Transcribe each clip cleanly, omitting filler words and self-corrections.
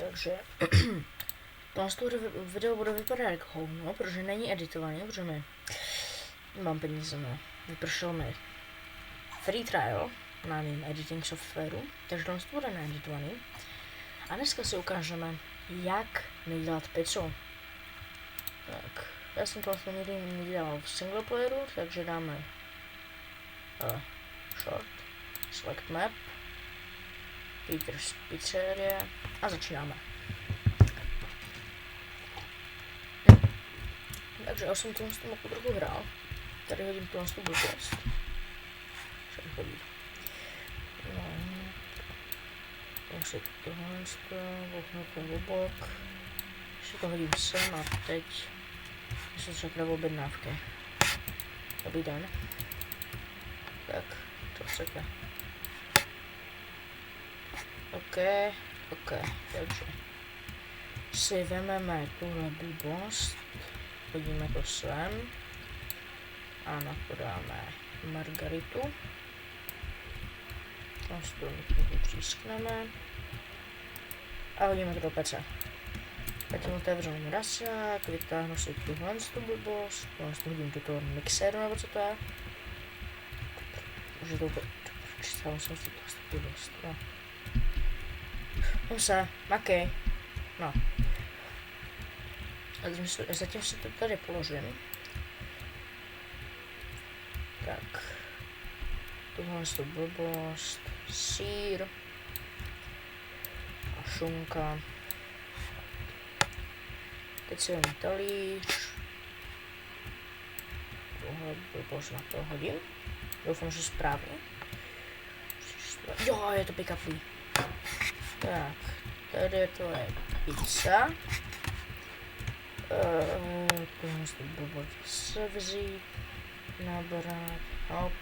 Takže to video bude vypadat jako hovno, protože není editovaný, protože mám peníze, no. Vypršel mi free trial na mým editing softwaru, takže to bude needitovaný. A dneska si ukážeme, jak nedělat pizzu. Tak, já jsem to vlastně nikdy nedělal v singleplayeru, takže dáme short, select map, Peter's Pizzeria a začínáme. Takže já jsem tomu s tím trochu hrál. Tady hodím tu blbost. Všem chodí. No. Asi tohle vochnu ten obok. Ještě to hodím sem a teď se řekne objednávky. Dobrý den. Tak, co chcete? OK, takže si vezmeme tuhle blbost, hodíme to sem a na to dáme margaritu. To třískneme a hodíme to do pece. Teď mu otevřu mrazák, vytáhnu si tuhle blbost, hodím do toho mixéru nebo co to je. Může to úplně, představil jsem si tu blbost, no. Makej. No. A zatím si to tady položím. Tak. Tuhle tu blbost. Sýr. A šunka. Teď si jen talíř. Tuhle blbost na to hodím. Doufám, že správně. Jo, je to pick-upy. Tak, tady to je pizza. Tohle si blbost se vzít, nabrat, hop.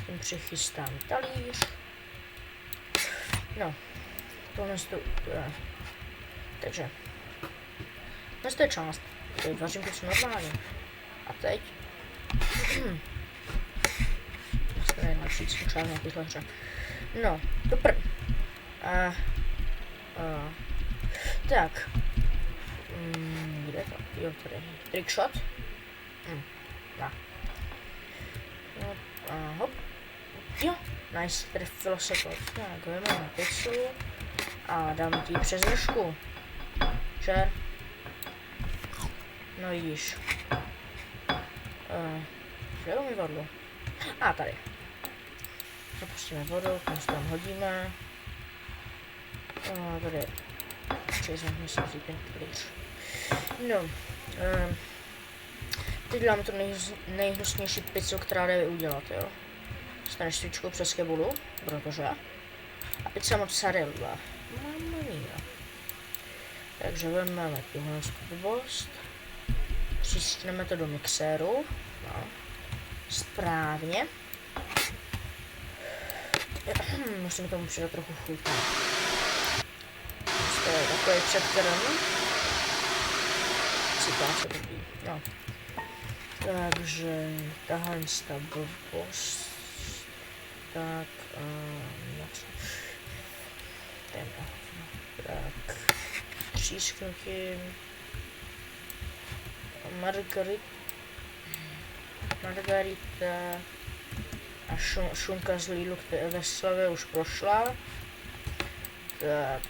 Tím přichystám talíř. No, tohle to takže, tohle je část, teď vařím pizzu normálně. A teď, naší část na téhle hře. No, to první. Tak. Kde to? Jo, tady. Trickshot. No. Hop. Jo, nice, trefilo se to. Tak, vezmeme pizzu a dám ti přes držku. Čer. No vidíš. Kde je umyvadlo? Tady. Zapustíme vodu, tam hodíme. Tady přizveme si ten klíč. No, teď děláme tu nejhnusnější pizzu, která jde udělat, jo. Staneš svíčku přes kebulu, protože. A pizza mozzarella. Mamma mia. Takže vezmeme tuhle blbost. Přistihneme to do mixéru. No. Správně. Musíme tomu přidat trochu chuť. To je takový předkrm. Cipáce dobrý. No. Takže tahle ta blbost. Tak tak třísknutím margarita a šunka z Lidlu, která ve Slavě už prošla. Tak.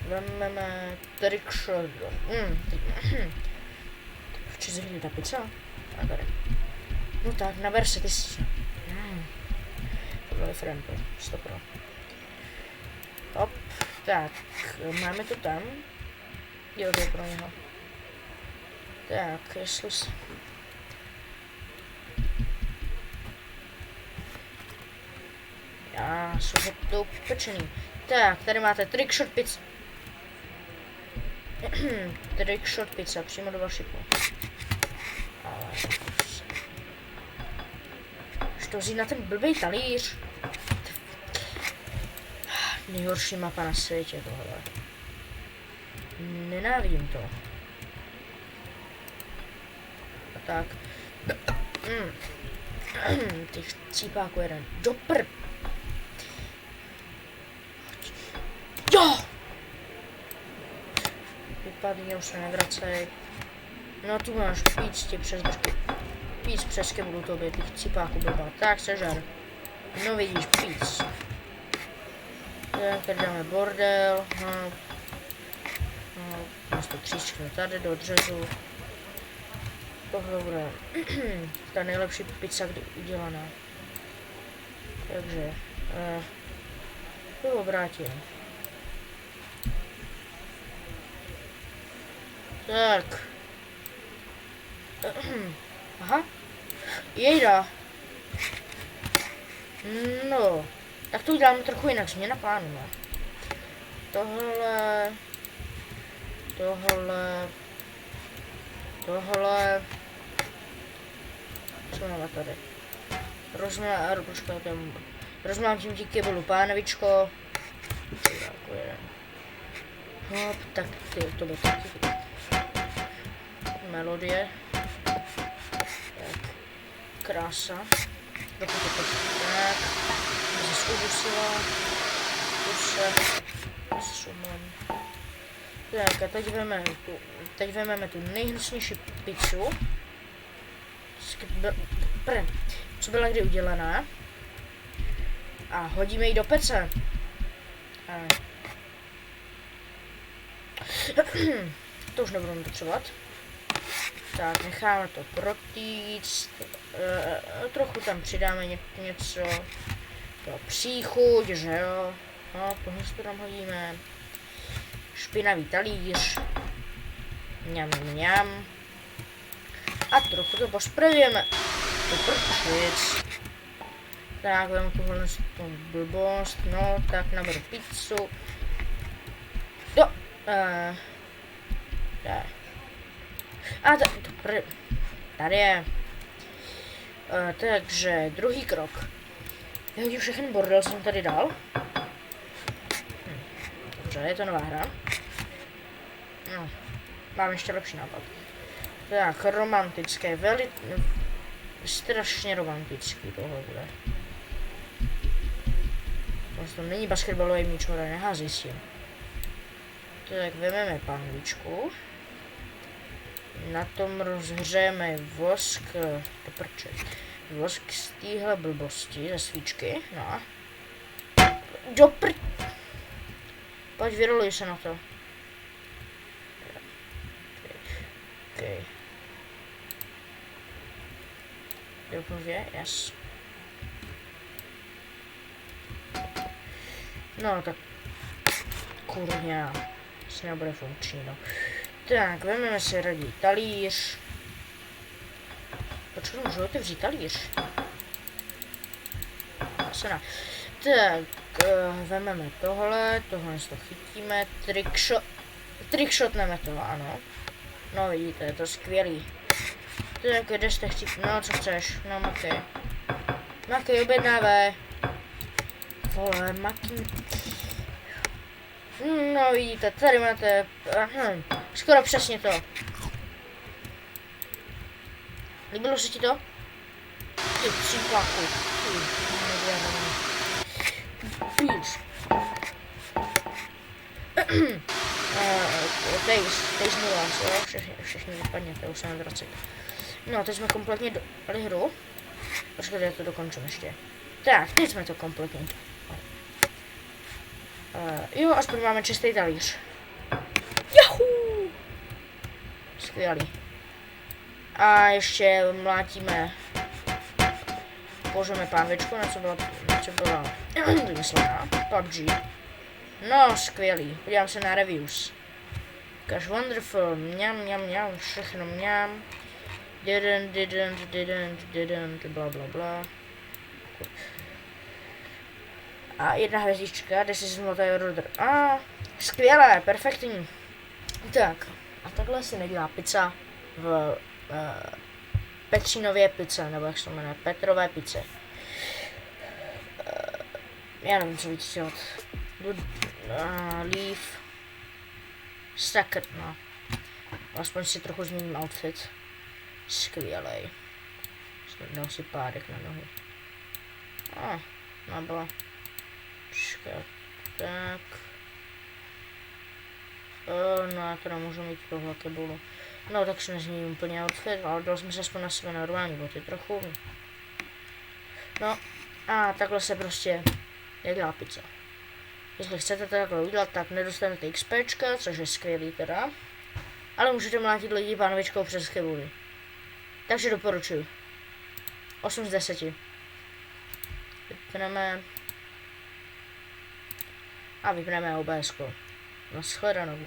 Vezmeme trickshot. Proč je ta pizza? A tady. No tak, naber se ty si. To byl Franko, 100%. Hop, tak, máme to tam. Jo, to je pro něho. Tak, jestli se... Já jsou to upečený. Tak, tady máte trickshot pizza. Trickshot pizza, přímo do vašipu. Ale... Už to vzít na ten blbý talíř. Nejhorší mapa na světě tohle. Nenávidím to. A tak. Těch cípáků jeden. Dopr. Zpátky už se nevracej. No tu máš píc ti přes držky. Píc přes kebudu tobě, těch cipáků blbá. Tak sežer. No vidíš, píc. Tak, tady dáme bordel. No, to třískne tady do dřezu. Tohle bude ta nejlepší pizza, kdy udělaná. Takže, to obrátím. Tak. Aha. Jejda. No. Tak to uděláme trochu jinak, změna plánu, no. Tohle. Co máme tady? Rozmám tím díky bolu pánovičko. Jako jeden. Hop, tak ty, to bude taky. Melodie. Tak. Krása. Trochu to tak. Zase udusila. Sumem. Tak a teď vezmeme tu nejhnusnější pizzu. Co byla kdy udělaná. A hodíme ji do pece. To už nebudeme potřebovat. Tak, necháme to protíct. Trochu tam přidáme něco. To příchuť, že jo. No, tohle to tam hodíme. Špinavý talíř. Mňam. A trochu to posprejeme. To prčic. Tak, vemu tuhle blbost. No, tak naberu pizzu. Jo. Tady je. Takže druhý krok. Vyhodím všechny bordel, jsem tady dal. Dobře, je to nová hra. No, mám ještě lepší nápad. Tak, romantické, strašně romantický tohle bude. To není basketbalový míč, ale nehází s tím. Tak, vezmeme pánvičku. Na tom rozhřejeme vosk, vosk z téhle blbosti, ze svíčky, no. Pojď, vyroluj se na to. Okay. Dopově, yes. No tak, kurňa, asi nebude funkční, no. Tak, vezmeme si raději talíř. Počkej, můžu otevřít talíř? Asi ne. Tak, vezmeme tohle to chytíme, trickshotneme to, ano. No vidíte, je to skvělý. Tak, kde jste chtít, no co chceš, no makej. Makej, objednávej. Vole, makej. No vidíte, tady máte, skoro přesně to. Líbilo se ti to? Ty příplaku. Píš. Taste nuance, jo? Všechny vypadně, to už se nevracet. No, teď jsme kompletně dali hru. Počkejte, já to dokončím ještě. Tak, teď jsme to kompletně. Jo, aspoň máme čistý talíř. Jahu! Skvělý. A ještě mlátíme. Použijeme pánvičku, na co byla vymyslená. PUBG. No, skvělý. Podívám se na reviews. Cash wonderful. Mňam, všechno mňam. Didn't, bla bla bla. A jedna hvězdička, 10 zlotý order. Skvělé, perfektní. Tak, a takhle se nedělá pizza v Petřínově pizze, nebo jak se to jmenuje, Petrové pizze. Já nevím, co víc dělat. Leaf. Stacker, no. Aspoň si trochu změním outfit. Skvělej. Dal si párek na nohy. Nabyla. Počkat. Tak. No já teda můžu mít tohle kebulu. No tak se nezměním úplně outfit, ale dal jsem se aspoň na sebe normální boty trochu. No a takhle se prostě dělá pizza. Jestli chcete to takhle udělat, tak nedostanete XPčka, což je skvělý teda. Ale můžete mlátit lidi pánvičkou přes kebuli. Takže doporučuji. 8 z 10. Vypneme. A vypneme OBS. Nashledanou.